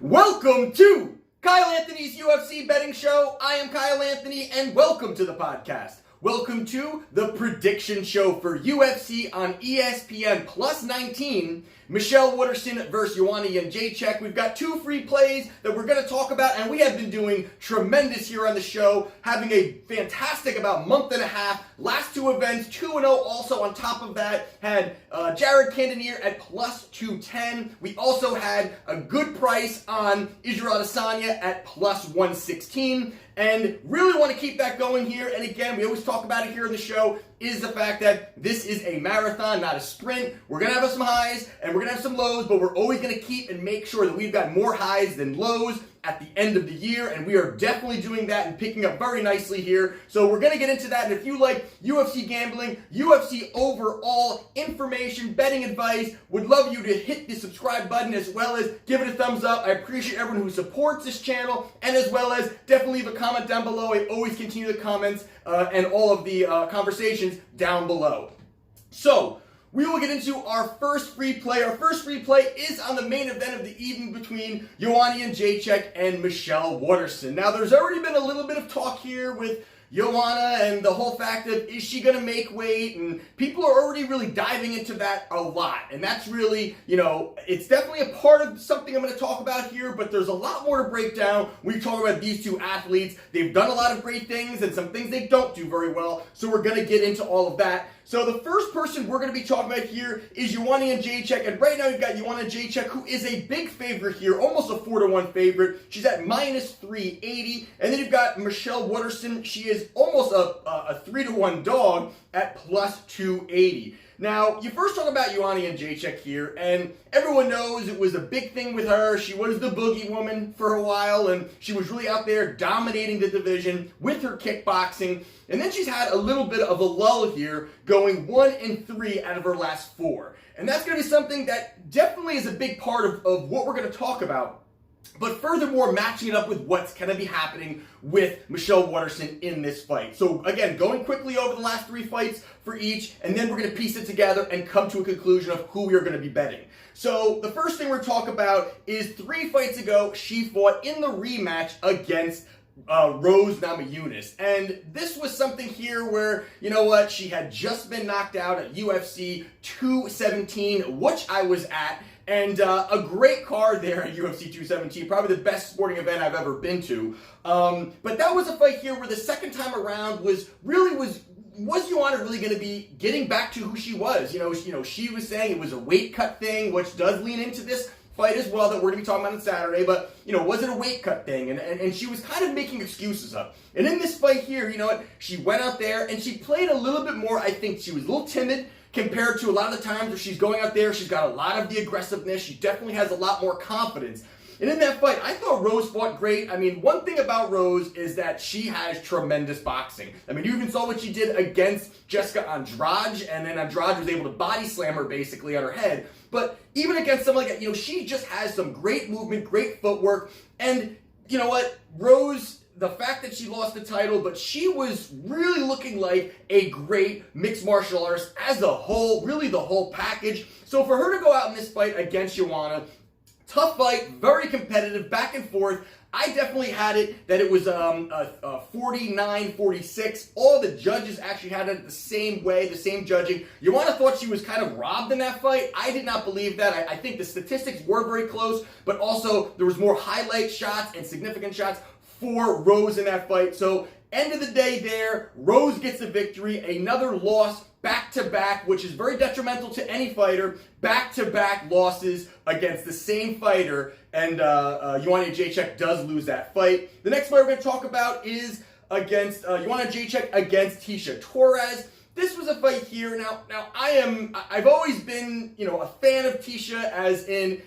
Welcome to Kyle Anthony's UFC betting show. I am Kyle Anthony, and welcome to the podcast. Welcome to the prediction show for UFC on ESPN Plus 19. Michelle Waterson versus Joanna Jedrzejczyk. We've got two free plays that we're going to talk about, and we have been doing tremendous here on the show, having a fantastic about month and a half. Last two events, 2-0 also on top of that. Had Jared Canninoier at plus 210. We also had a good price on Israel Adesanya at plus 116. And really want to keep that going here. And again, we always talk about it here in the show, is the fact that this is a marathon, not a sprint. We're going to have some highs and we're going to have some lows, but we're always going to keep and make sure that we've got more highs than lows at the end of the year, and we are definitely doing that and picking up very nicely here. So we're going to get into that, and if you like UFC gambling, UFC overall information, betting advice, would love you to hit the subscribe button as well as give it a thumbs up. I appreciate everyone who supports this channel, and as well as definitely leave a comment down below. I always continue the comments and all of the conversations down below. So, we will get into our first free play. Our first free play is on the main event of the evening between Joanna Jedrzejczyk and Michelle Waterson. Now, there's already been a little bit of talk here with Joanna and the whole fact of, is she going to make weight? And people are already really diving into that a lot. And that's really, it's definitely a part of something I'm going to talk about here, but there's a lot more to break down when we talk about these two athletes. They've done a lot of great things and some things they don't do very well. So we're going to get into all of that. So the first person we're going to be talking about here is Joanna Jedrzejczyk, and right now you've got Joanna Jedrzejczyk, who is a big favorite here, almost a 4-1 favorite. She's at minus 380, and then you've got Michelle Waterson. She is almost a 3-1 dog at plus 280. Now, you first talk about Joanna Jedrzejczyk here, and everyone knows it was a big thing with her. She was the boogie woman for a while, and she was really out there dominating the division with her kickboxing. And then she's had a little bit of a lull here, going 1-3 out of her last 4. And that's going to be something that definitely is a big part of what we're going to talk about. But furthermore, matching it up with what's going to be happening with Michelle Waterson in this fight. So again, going quickly over the last 3 fights for each, and then we're going to piece it together and come to a conclusion of who we are going to be betting. So the first thing we're talking about is 3 fights ago, she fought in the rematch against Rose Namajunas. And this was something here where, she had just been knocked out at UFC 217, which I was at. And a great card there at UFC 217, probably the best sporting event I've ever been to. But that was a fight here where the second time around was Joanna really going to be getting back to who she was? She was saying it was a weight cut thing, which does lean into this fight as well that we're going to be talking about on Saturday. But, was it a weight cut thing? And she was kind of making excuses up. And in this fight here, she went out there and she played a little bit more. I think she was a little timid compared to a lot of the times where she's going out there. She's got a lot of the aggressiveness. She definitely has a lot more confidence. And in that fight, I thought Rose fought great. I mean, one thing about Rose is that she has tremendous boxing. I mean, you even saw what she did against Jessica Andrade, and then Andrade was able to body slam her basically on her head. But even against someone like that, she just has some great movement, great footwork. And you know what? Rose, the fact that she lost the title, but she was really looking like a great mixed martial artist as a whole, really the whole package. So for her to go out in this fight against Joanna, tough fight, very competitive, back and forth. I definitely had it that it was 49-46. All the judges actually had it the same way, the same judging. Joanna thought she was kind of robbed in that fight. I did not believe that. I think the statistics were very close, but also there was more highlight shots and significant shots for Rose in that fight. So end of the day there, Rose gets the victory. Another loss back-to-back, which is very detrimental to any fighter. Back-to-back losses against the same fighter, and Joanna Jedrzejczyk does lose that fight. The next fight we're going to talk about is against Joanna Jedrzejczyk against Tecia Torres. This was a fight here. Now I've always been, a fan of Tecia, as in,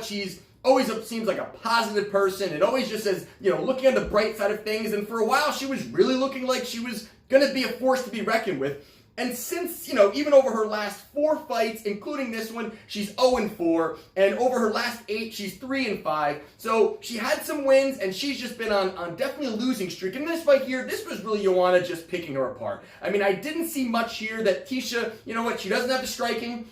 she's always seems like a positive person and always just says, looking on the bright side of things. And for a while, she was really looking like she was going to be a force to be reckoned with. And since, even over her last 4 fights, including this one, she's 0-4. And over her last 8, she's 3-5. So she had some wins, and she's just been on definitely a losing streak. In this fight here, this was really Joanna just picking her apart. I mean, I didn't see much here that Tisha, she doesn't have the striking.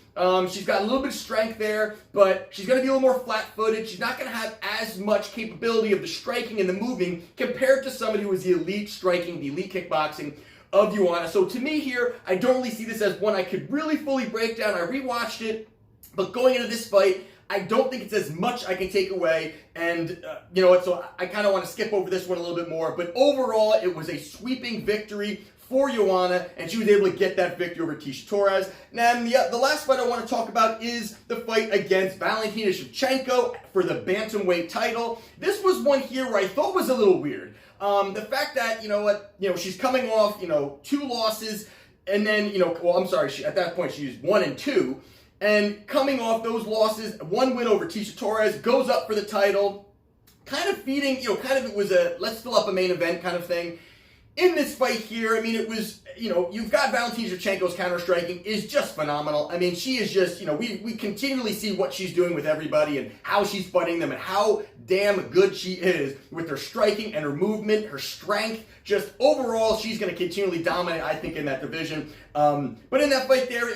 She's got a little bit of strength there, but she's going to be a little more flat-footed. She's not going to have as much capability of the striking and the moving compared to somebody who is the elite striking, the elite kickboxing of Joanna. So to me here, I don't really see this as one I could really fully break down. I rewatched it, but going into this fight, I don't think it's as much I can take away. And you know what, so I kind of want to skip over this one a little bit more. But overall, it was a sweeping victory for Joanna, and she was able to get that victory over Tecia Torres. And the last fight I want to talk about is the fight against Valentina Shevchenko for the bantamweight title. This was one here where I thought was a little weird. The fact that, she's coming off, 2 losses, and then, at that point she was 1-2, and coming off those losses, 1 win over Tecia Torres, goes up for the title, kind of feeding, it was a let's fill up a main event kind of thing. In this fight here, I mean, it was, you've got Valentina Shevchenko's counter-striking is just phenomenal. I mean, she is just, we continually see what she's doing with everybody and how she's fighting them and how damn good she is with her striking and her movement, her strength. Just overall, she's going to continually dominate, I think, in that division. But in that fight there,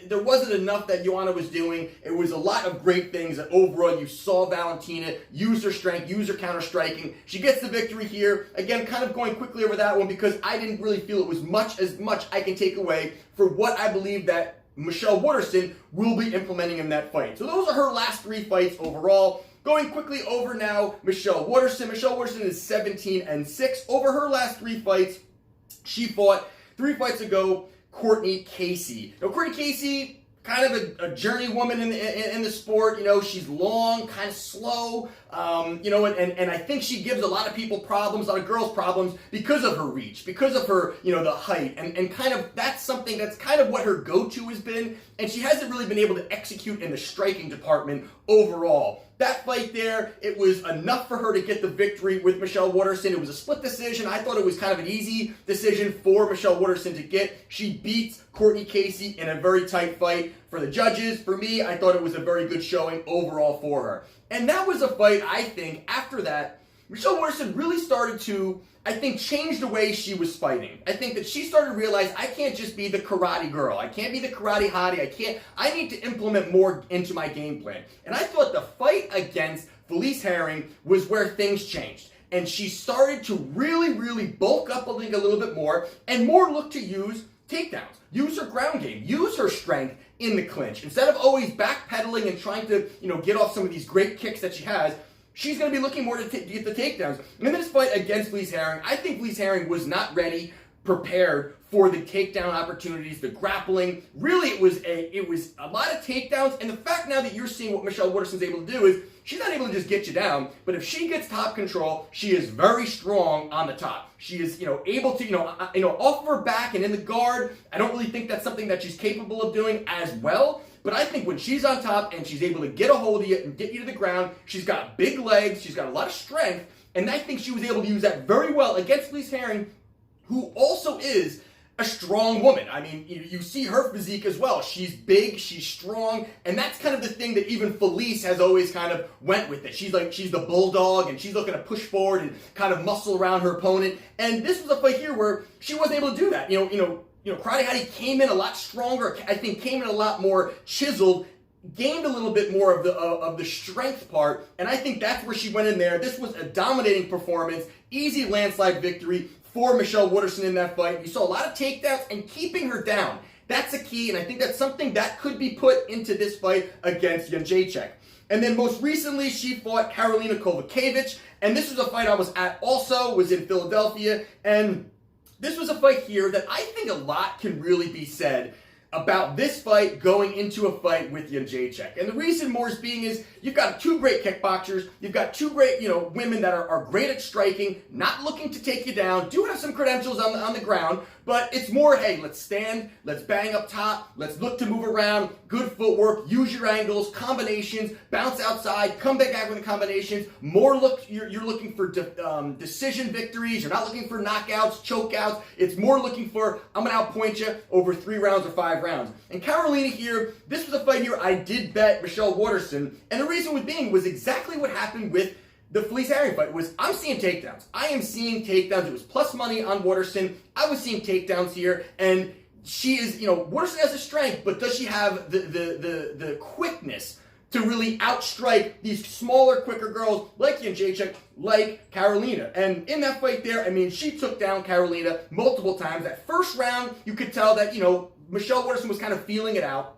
there wasn't enough that Joanna was doing. It was a lot of great things that overall you saw Valentina use her strength, use her counter-striking. She gets the victory here. Again, kind of going quickly over that one because I didn't really feel it was much I can take away for what I believe that Michelle Waterson will be implementing in that fight. So those are her last 3 fights overall. Going quickly over now, Michelle Waterson. Michelle Waterson is 17-6. Over her last 3 fights, she fought 3 fights ago, Courtney Casey. Now, Courtney Casey, kind of a journey woman in the sport. She's long, kind of slow, and I think she gives a lot of people problems, a lot of girls problems because of her reach, because of her, the height, and kind of that's something that's kind of what her go-to has been, and she hasn't really been able to execute in the striking department overall. That fight there, it was enough for her to get the victory with Michelle Waterson. It was a split decision. I thought it was kind of an easy decision for Michelle Waterson to get. She beats Courtney Casey in a very tight fight. For the judges, for me, I thought it was a very good showing overall for her. And that was a fight, I think, after that, Michelle Waterson really started to, I think, change the way she was fighting. I think that she started to realize, I can't just be the karate girl. I can't be the karate hottie. I need to implement more into my game plan. And I thought the fight against Felice Herring was where things changed. And she started to really, really bulk up a little bit more and more look to use takedowns, use her ground game, use her strength in the clinch. Instead of always backpedaling and trying to, get off some of these great kicks that she has, she's going to be looking more to get the takedowns. And in this fight against Felice Herring, I think Felice Herring was not ready, prepared for the takedown opportunities, the grappling. Really, it was a lot of takedowns. And the fact now that you're seeing what Michelle Waterson's able to do is she's not able to just get you down, but if she gets top control, she is very strong on the top. She is, able to, off of her back and in the guard. I don't really think that's something that she's capable of doing as well. But I think when she's on top and she's able to get a hold of you and get you to the ground, she's got big legs, she's got a lot of strength, and I think she was able to use that very well against Felice Herring, who also is a strong woman. I mean, you see her physique as well. She's big, she's strong, and that's kind of the thing that even Felice has always kind of went with it. She's the bulldog, and she's looking to push forward and kind of muscle around her opponent. And this was a fight here where she wasn't able to do that. Karate Hottie came in a lot stronger. I think came in a lot more chiseled, gained a little bit more of the strength part, and I think that's where she went in there. This was a dominating performance, easy landslide victory for Michelle Waterson in that fight. You saw a lot of takedowns and keeping her down. That's a key, and I think that's something that could be put into this fight against Jedrzejczyk. And then most recently, she fought Karolina Kowalkiewicz, and this was a fight I was at also, was in Philadelphia, and this was a fight here that I think a lot can really be said about this fight going into a fight with Jedrzejczyk. And the reason more is being is you've got 2 great kickboxers, you've got 2 great, women that are great at striking, not looking to take you down, do have some credentials on the ground, But it's more, hey, let's stand, let's bang up top, let's look to move around, good footwork, use your angles, combinations, bounce outside, come back with the combinations. You're looking for decision victories. You're not looking for knockouts, chokeouts. It's more looking for, I'm going to outpoint you over 3 rounds or 5 rounds. And Carolina here, this was a fight here I did bet Michelle Waterson. And the reason was exactly what happened with the Felice Herring fight. I'm seeing takedowns. I am seeing takedowns. It was plus money on Waterson. I was seeing takedowns here, and she is, Waterson has a strength, but does she have the quickness to really outstrike these smaller, quicker girls like Jedrzejczyk, like Carolina? And in that fight there, she took down Carolina multiple times. That first round, you could tell that, Michelle Waterson was kind of feeling it out.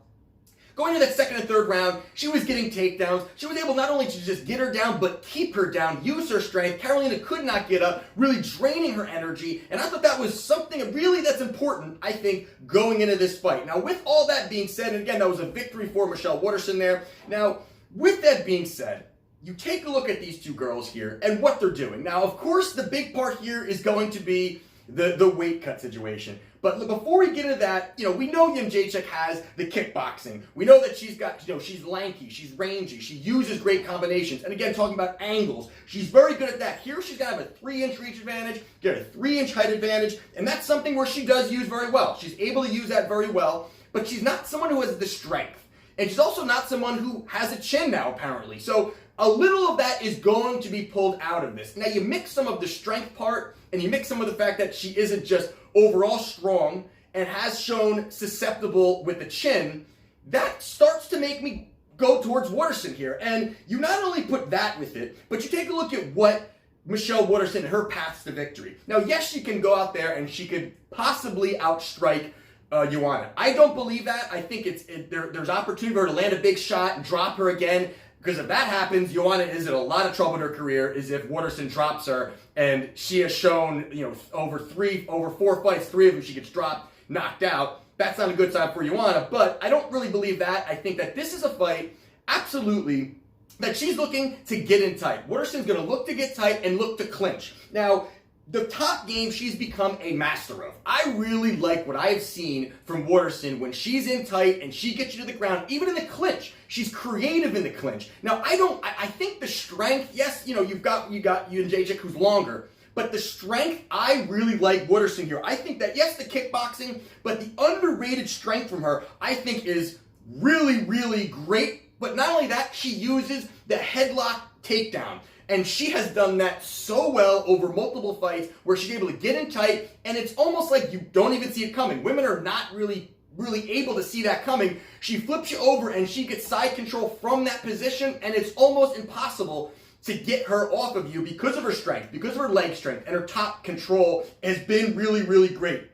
Going to that second and third round, she was getting takedowns. She was able not only to just get her down, but keep her down, use her strength. Carolina could not get up, really draining her energy. And I thought that was something really that's important, I think, going into this fight. Now, with all that being said, and again, that was a victory for Michelle Waterson there. Now, with that being said, you take a look at these two girls here and what they're doing. Now, of course, the big part here is going to be the weight cut situation. But before we get into that, we know Jedrzejczyk has the kickboxing. We know that she's got, she's lanky, she's rangy, she uses great combinations. And again, talking about angles, she's very good at that. Here she's going to have a 3-inch reach advantage, get a 3-inch height advantage, and that's something where she does use very well. She's able to use that very well, but she's not someone who has the strength. And she's also not someone who has a chin now, apparently. So a little of that is going to be pulled out of this. Now, you mix some of the strength part, and you mix some of the fact that she isn't just overall strong and has shown susceptible with the chin, that starts to make me go towards Waterson here. And you not only put that with it, but you take a look at what Michelle Waterson, her paths to victory. Now, yes, she can go out there and she could possibly outstrike Joanna. I don't believe that. I think there's opportunity for her to land a big shot and drop her again. Because if that happens, Joanna is in a lot of trouble in her career, is if Waterson drops her, and she has shown, over 4 fights, 3 of them she gets dropped, knocked out. That's not a good sign for Joanna, but I don't really believe that. I think that this is a fight, absolutely, that she's looking to get in tight. Waterson's going to look to get tight and look to clinch. Now, the top game she's become a master of. I really like what I've seen from Waterson when she's in tight and she gets you to the ground, even in the clinch. She's creative in the clinch. Now, I think the strength, yes, you've got Jedrzejczyk who's longer, but the strength, I really like Waterson here. I think that, yes, the kickboxing, but the underrated strength from her, I think is really, really great. But not only that, she uses the headlock takedown. And she has done that so well over multiple fights where she's able to get in tight, and it's almost like you don't even see it coming. Women are not really able to see that coming. She flips you over and she gets side control from that position, and it's almost impossible to get her off of you because of her strength, because of her leg strength, and her top control has been really, really great.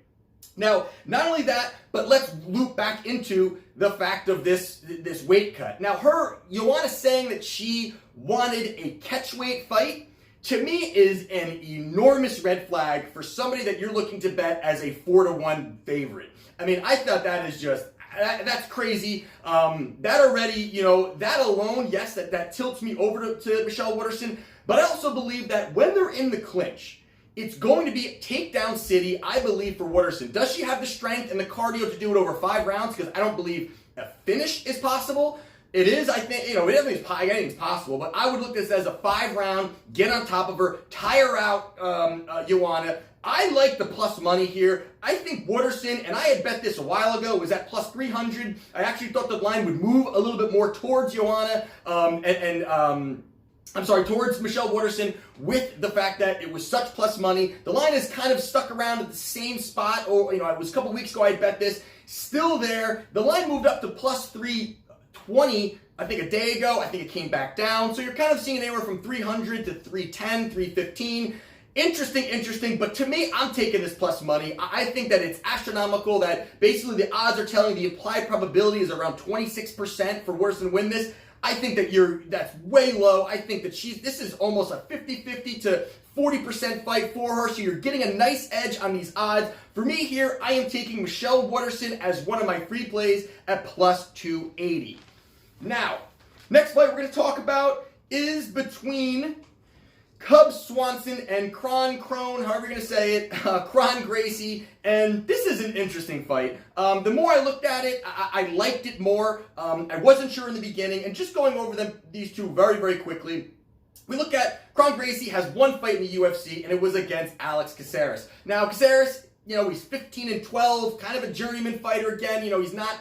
Now, not only that, but let's loop back into the fact of this weight cut. Now, Joanna saying that she wanted a catchweight fight, to me is an enormous red flag for somebody that you're looking to bet as a 4-1 favorite. I thought that is just, that's crazy. That already, that alone, yes, that tilts me over to Michelle Waterson. But I also believe that when they're in the clinch, it's going to be takedown city, I believe, for Waterson. Does she have the strength and the cardio to do it over 5 rounds? Because I don't believe a finish is possible. It is, I think, anything's possible, but I would look at this as a 5-round, get on top of her, tire out Joanna. I like the plus money here. I think Waterson, and I had bet this a while ago, was at plus 300. I actually thought the line would move a little bit more towards Joanna, towards Michelle Waterson, with the fact that it was such plus money. The line is kind of stuck around at the same spot, or, it was a couple weeks ago I had bet this. Still there. The line moved up to plus 320, I think, a day ago. I think it came back down. So you're kind of seeing anywhere from 300 to 310, 315. Interesting, but to me, I'm taking this plus money. I think that it's astronomical, that basically the odds are telling the implied probability is around 26% for Waterson to win this. I think that that's way low. I think that this is almost a 50-50 to 40% fight for her, so you're getting a nice edge on these odds. For me here, I am taking Michelle Waterson as one of my free plays at plus 280. Now, next fight we're going to talk about is between Cub Swanson and Kron, however you're going to say it, Kron Gracie, and this is an interesting fight. The more I looked at it, I liked it more. I wasn't sure in the beginning, and just going over these two very, very quickly, we look at Kron Gracie has one fight in the UFC, and it was against Alex Caceres. Now, Caceres, he's 15-12, kind of a journeyman fighter again. He's not...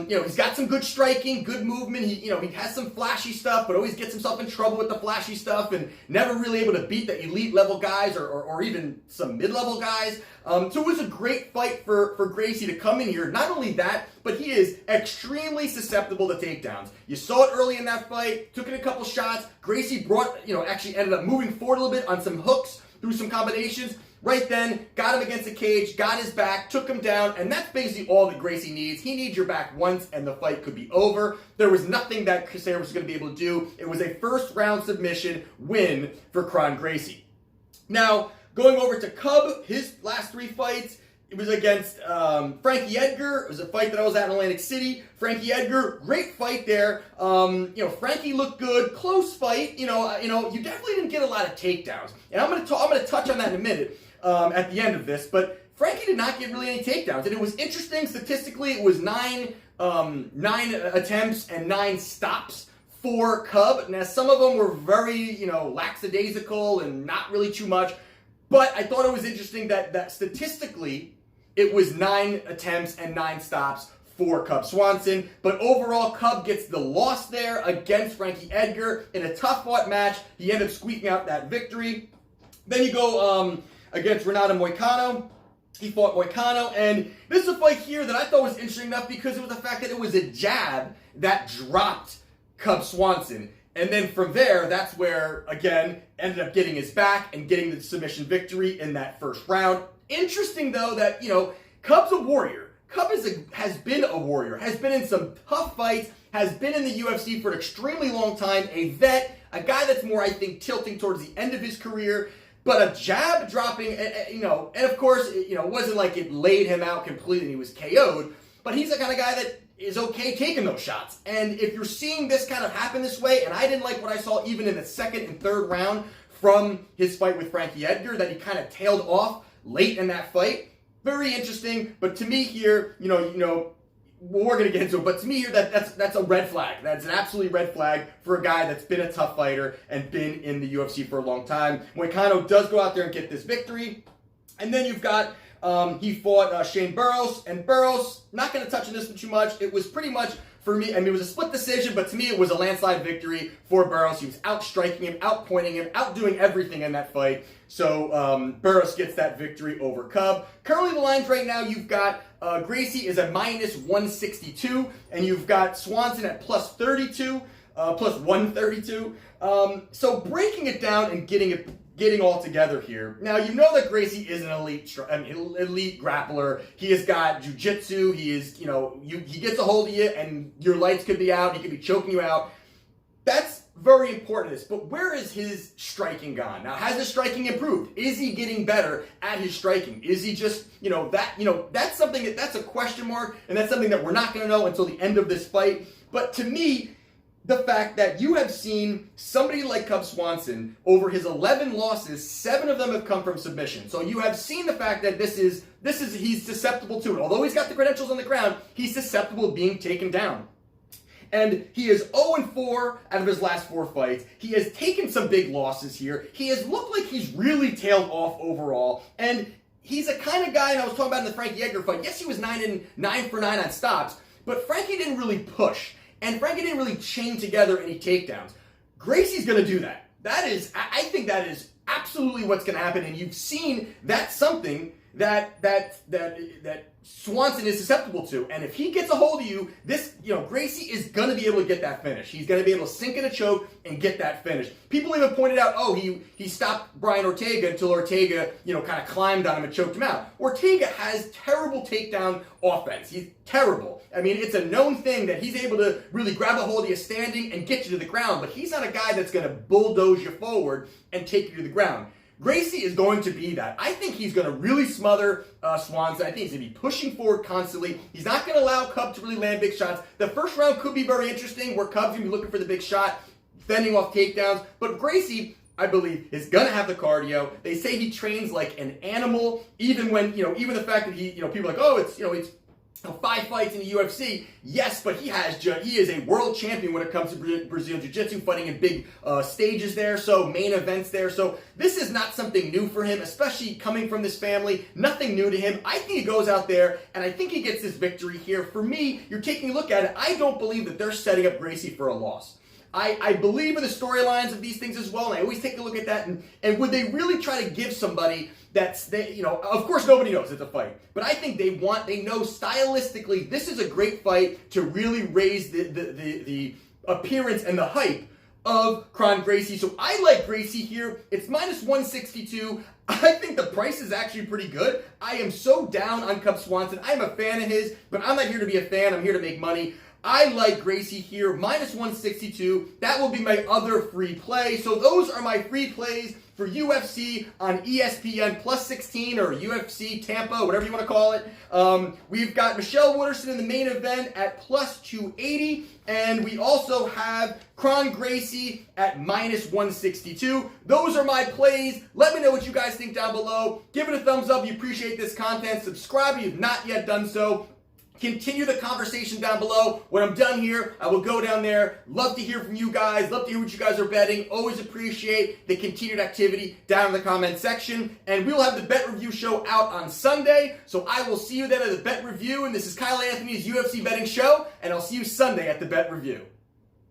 he's got some good striking, good movement. He has some flashy stuff, but always gets himself in trouble with the flashy stuff and never really able to beat the elite level guys or even some mid-level guys. So it was a great fight for Gracie to come in here. Not only that, but he is extremely susceptible to takedowns. You saw it early in that fight, took in a couple shots. Gracie actually ended up moving forward a little bit on some hooks, through some combinations. Right then, got him against the cage, got his back, took him down, and that's basically all that Gracie needs. He needs your back once, and the fight could be over. There was nothing that Caceres was going to be able to do. It was a first-round submission win for Kron Gracie. Now, going over to Cub, his last three fights, it was against Frankie Edgar. It was a fight that I was at in Atlantic City. Frankie Edgar, great fight there. Frankie looked good, close fight. You definitely didn't get a lot of takedowns, and I'm gonna touch on that in a minute. At the end of this, but Frankie did not get really any takedowns, and it was interesting statistically. It was nine attempts and 9 stops for Cub. Now some of them were very lackadaisical and not really too much, but I thought it was interesting that statistically it was 9 attempts and 9 stops for Cub Swanson. But overall, Cub gets the loss there against Frankie Edgar in a tough fought match. He ended up squeaking out that victory. Then you go against Renato Moicano. He fought Moicano, and this is a fight here that I thought was interesting enough because it was the fact that it was a jab that dropped Cub Swanson. And then from there, that's where, again, ended up getting his back and getting the submission victory in that first round. Interesting, though, that, Cub's a warrior. Cub has been a warrior, has been in some tough fights, has been in the UFC for an extremely long time, a vet, a guy that's more, I think, tilting towards the end of his career. But a jab dropping, and of course, it wasn't like it laid him out completely and he was KO'd, but he's the kind of guy that is okay taking those shots. And if you're seeing this kind of happen this way, and I didn't like what I saw even in the second and third round from his fight with Frankie Edgar, that he kind of tailed off late in that fight, very interesting. But to me here, we're going to get into it, but to me here, that's a red flag. That's an absolutely red flag for a guy that's been a tough fighter and been in the UFC for a long time. Moicano does go out there and get this victory. And then you've got, he fought Shane Burroughs, and Burroughs, not going to touch on this one too much. It was pretty much, for me, it was a split decision, but to me it was a landslide victory for Burroughs. He was out-striking him, out-pointing him, outdoing everything in that fight. So Burroughs gets that victory over Cub. Currently the lines right now, you've got Gracie is at -162, and you've got Swanson at +32, +132. So breaking it down and getting all together here. Now, you know that Gracie is an elite grappler. He has got jiu-jitsu. He is, he gets a hold of you and your lights could be out. He could be choking you out. That's very important. But where is his striking gone? Now, has his striking improved? Is he getting better at his striking? Is he just, that's something that's a question mark, and that's something that we're not going to know until the end of this fight. But to me, the fact that you have seen somebody like Cub Swanson, over his 11 losses, 7 of them have come from submission. So you have seen the fact that he's susceptible to it. Although he's got the credentials on the ground, he's susceptible to being taken down. And he is 0-4 out of his last 4 fights. He has taken some big losses here. He has looked like he's really tailed off overall. And he's a kind of guy, and I was talking about in the Frankie Edgar fight, yes, he was 9 for 9 on stops, but Frankie didn't really push. And Frankie didn't really chain together any takedowns. Gracie's going to do that. I think that is absolutely what's going to happen. And you've seen that's something that Swanson is susceptible to. And if he gets a hold of you, Gracie is going to be able to get that finish. He's going to be able to sink in a choke and get that finish. People even pointed out, he stopped Brian Ortega until Ortega, kind of climbed on him and choked him out. Ortega has terrible takedown offense. He's terrible. I mean, it's a known thing that he's able to really grab a hold of you standing and get you to the ground, but he's not a guy that's going to bulldoze you forward and take you to the ground. Gracie is going to be that. I think he's going to really smother Swanson. I think he's going to be pushing forward constantly. He's not going to allow Cub to really land big shots. The first round could be very interesting, where Cub's going to be looking for the big shot, fending off takedowns. But Gracie, I believe is going to have the cardio. They say he trains like an animal, even when, even the fact that he, people are like, oh, it's 5 fights in the UFC. Yes, but he is a world champion when it comes to Brazilian Jiu-Jitsu, fighting in big stages there, so main events there. So this is not something new for him, especially coming from this family. Nothing new to him. I think he goes out there, and I think he gets this victory here. For me, you're taking a look at it, I don't believe that they're setting up Gracie for a loss. I believe in the storylines of these things as well, and I always take a look at that, and would they really try to give somebody of course nobody knows it's a fight, but I think they know stylistically this is a great fight to really raise the appearance and the hype of Kron Gracie. So I like Gracie here. It's minus 162. I think the price is actually pretty good. I am so down on Cub Swanson. I'm a fan of his, but I'm not here to be a fan. I'm here to make money. I like Gracie here, minus 162. That will be my other free play. So those are my free plays for UFC on ESPN plus 16 or UFC Tampa, whatever you want to call it. We've got Michelle Waterson in the main event at plus 280. And we also have Kron Gracie at minus 162. Those are my plays. Let me know what you guys think down below. Give it a thumbs up if you appreciate this content. Subscribe if you've not yet done so. Continue the conversation down below. When I'm done here, I will go down there. Love to hear from you guys. Love to hear what you guys are betting. Always appreciate the continued activity down in the comment section. And we will have the Bet Review show out on Sunday. So I will see you then at the Bet Review. And this is Kyle Anthony's UFC Betting Show. And I'll see you Sunday at the Bet Review.